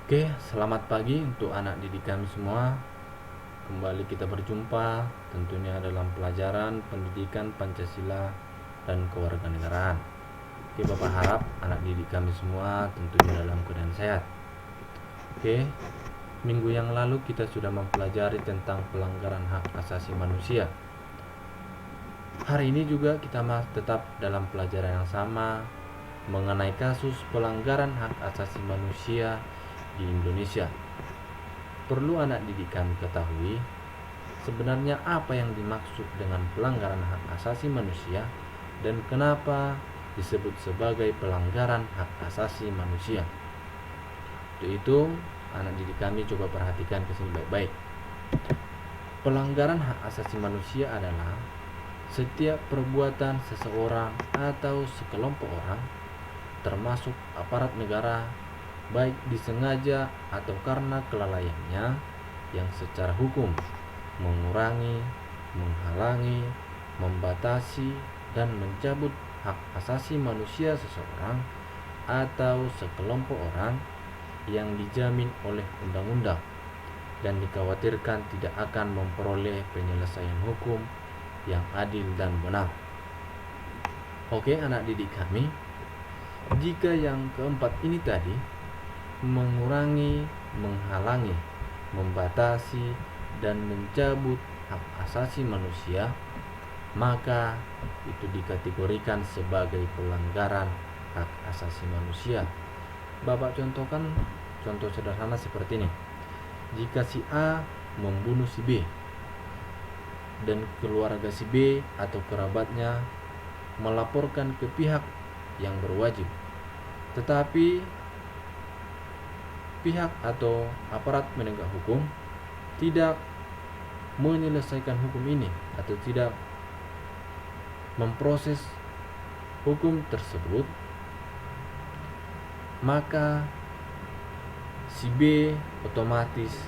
Oke, selamat pagi untuk anak didik kami semua. Kembali kita berjumpa tentunya dalam pelajaran pendidikan Pancasila dan kewarganegaraan. Oke, Bapak harap anak didik kami semua tentunya dalam keadaan sehat. Oke, minggu yang lalu kita sudah mempelajari tentang pelanggaran hak asasi manusia. Hari ini juga kita tetap dalam pelajaran yang sama mengenai kasus pelanggaran hak asasi manusia di Indonesia. Perlu anak didik kami ketahui sebenarnya apa yang dimaksud dengan pelanggaran hak asasi manusia dan kenapa disebut sebagai pelanggaran hak asasi manusia. Untuk itu, anak didik kami coba perhatikan ke sini baik-baik. Pelanggaran hak asasi manusia adalah setiap perbuatan seseorang atau sekelompok orang, termasuk aparat negara, baik disengaja atau karena kelalaiannya, yang secara hukum mengurangi, menghalangi, membatasi, dan mencabut hak asasi manusia seseorang atau sekelompok orang yang dijamin oleh undang-undang dan dikhawatirkan tidak akan memperoleh penyelesaian hukum yang adil dan benar. Oke, anak didik kami, jika yang keempat ini tadi, mengurangi, menghalangi, membatasi, dan mencabut hak asasi manusia, maka itu dikategorikan sebagai pelanggaran hak asasi manusia. Bapak contohkan contoh sederhana seperti ini. Jika si A membunuh si B dan keluarga si B atau kerabatnya melaporkan ke pihak yang berwajib, tetapi pihak atau aparat penegak hukum tidak menyelesaikan hukum ini atau tidak memproses hukum tersebut, maka si B otomatis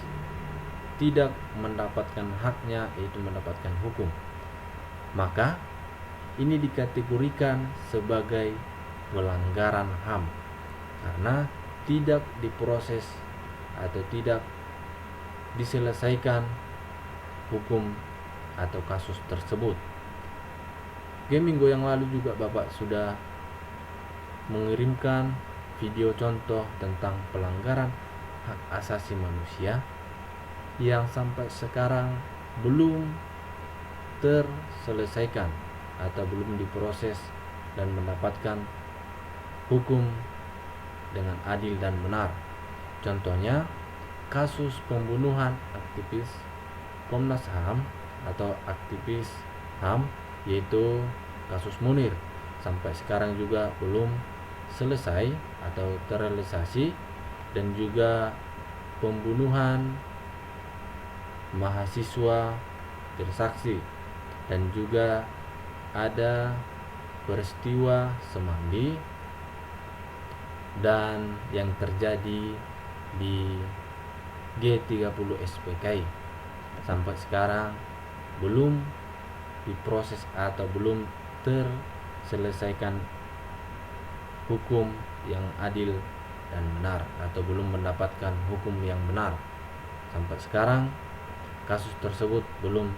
tidak mendapatkan haknya, yaitu mendapatkan hukum. Maka ini dikategorikan sebagai pelanggaran HAM karena tidak diproses atau tidak diselesaikan hukum atau kasus tersebut. Oke, minggu yang lalu juga Bapak sudah mengirimkan video contoh tentang pelanggaran hak asasi manusia yang sampai sekarang belum terselesaikan atau belum diproses dan mendapatkan hukum dengan adil dan benar. Contohnya kasus pembunuhan aktivis Komnas HAM atau aktivis HAM, yaitu kasus Munir, sampai sekarang juga belum selesai atau terrealisasi, dan juga pembunuhan mahasiswa Trisakti, dan juga ada peristiwa Semanggi dan yang terjadi di G30 SPKI sampai sekarang belum diproses atau belum terselesaikan hukum yang adil dan benar atau belum mendapatkan hukum yang benar. Sampai sekarang kasus tersebut belum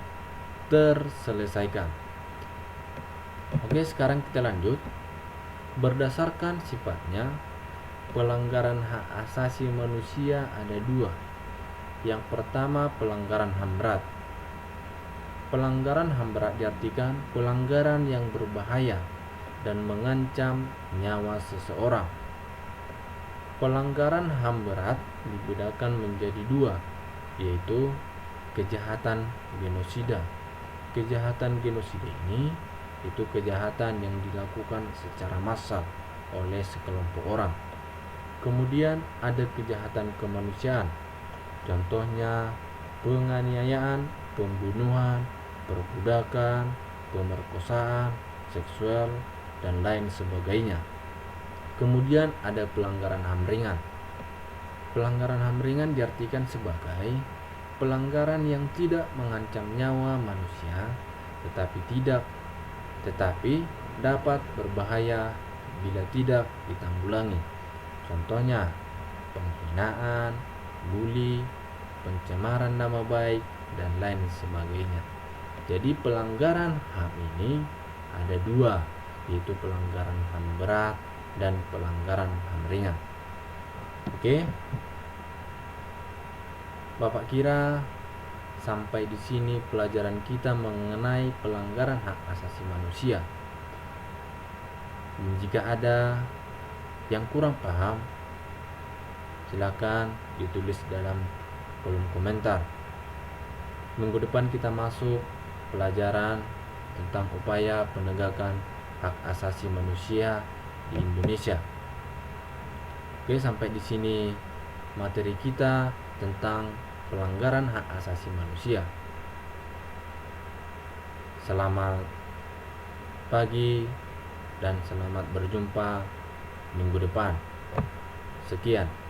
terselesaikan. Oke, sekarang kita lanjut. Berdasarkan sifatnya, pelanggaran hak asasi manusia ada dua. Yang pertama, pelanggaran HAM berat. Pelanggaran HAM berat diartikan pelanggaran yang berbahaya dan mengancam nyawa seseorang. Pelanggaran HAM berat dibedakan menjadi dua, yaitu kejahatan genosida. Kejahatan genosida ini itu kejahatan yang dilakukan secara massal oleh sekelompok orang. Kemudian ada kejahatan kemanusiaan, contohnya penganiayaan, pembunuhan, perbudakan, pemerkosaan seksual, dan lain sebagainya. Kemudian ada pelanggaran HAM ringan. Pelanggaran HAM ringan diartikan sebagai pelanggaran yang tidak mengancam nyawa manusia tetapi dapat berbahaya bila tidak ditanggulangi. Contohnya penghinaan, bully, pencemaran nama baik, dan lain sebagainya. Jadi pelanggaran HAM ini ada dua, yaitu pelanggaran HAM berat dan pelanggaran HAM ringan. Oke, Bapak kira sampai di sini pelajaran kita mengenai pelanggaran hak asasi manusia. Jika ada yang kurang paham, silakan ditulis dalam kolom komentar. Minggu depan kita masuk pelajaran tentang upaya penegakan hak asasi manusia di Indonesia. Oke, sampai di sini materi kita tentang pelanggaran hak asasi manusia. Selamat pagi dan selamat berjumpa minggu depan. Sekian.